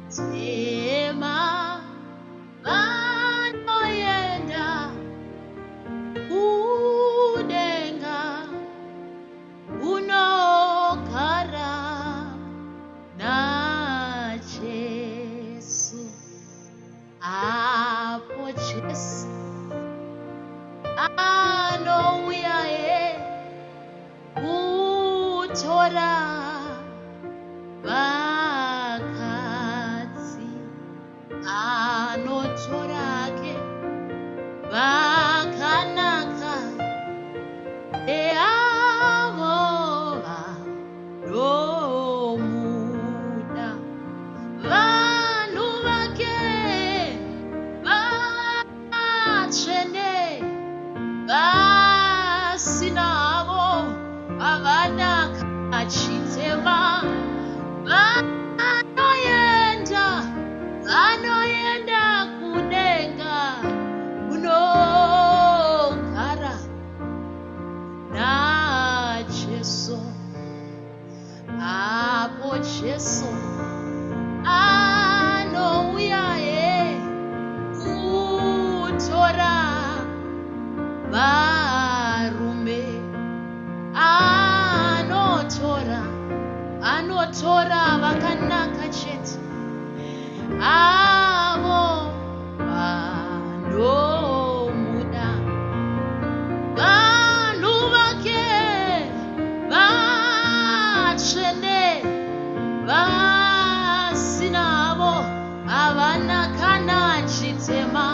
tema vanoenda kudenga unogara naJesu. Apo Jesu anouya kutora vakadzi, anotorake vakanaka eavo vanomuda. Vanhu vake vatsvene vasinavo vavanaka achitema vanoenda kudenga kunogara naJesu. Apo Jesu anouya kutora varume, anotora vakanaka chete, avo vanomuda. Vanhu vake vatsvene vasinavo havana kana chitema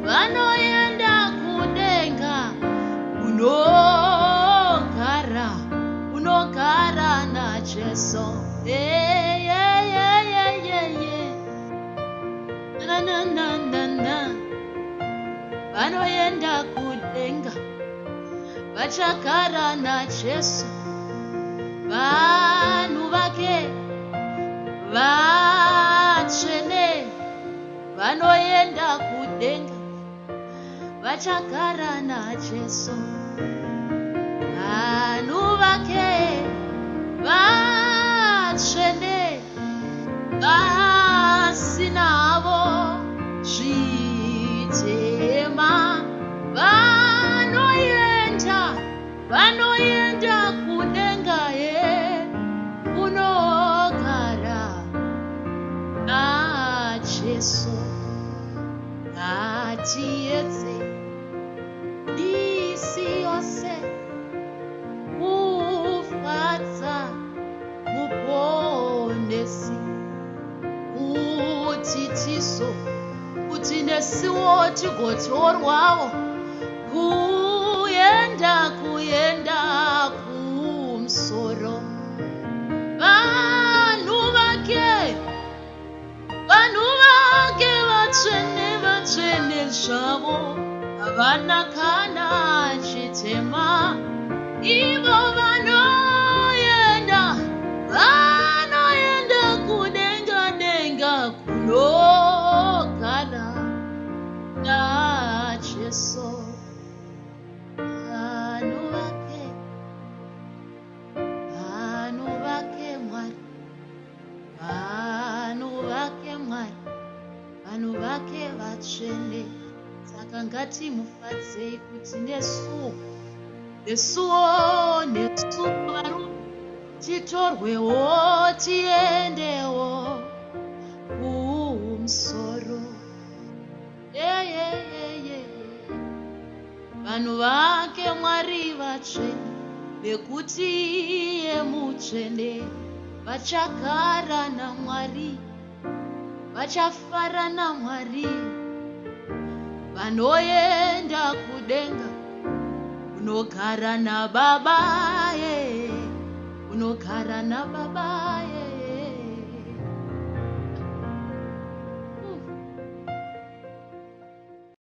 vanoenda kudenga unogara naJesu. Vanoenda kudenga vachagara naJesu. Vanhu vake vatsvene vanoenda kudenga vachagara naJesu. Vanhu vake vatsvene vasinavo zvitema vanoenda kudenga kunogara naJesu. Ngatiedze misi yose kufadza muponesi, kuti nesiwo tigotorwawo kuenda kumusoro. Vanhu vake vatsvene zvavo havana kana chitema, ivo vanoenda kudenga kunogara naJesu. Vanhu vake vatsvene. Saka ngatimufadzei kuti nesuwo varume titorwewo tiendewo kumusoro. Vanhu vake Mwari vatsvene, nekuti iye mutsvene, vachagara naMwari, vachafara naMwari. Vanoenda kudenga unogara naBaba, unogara naBaba.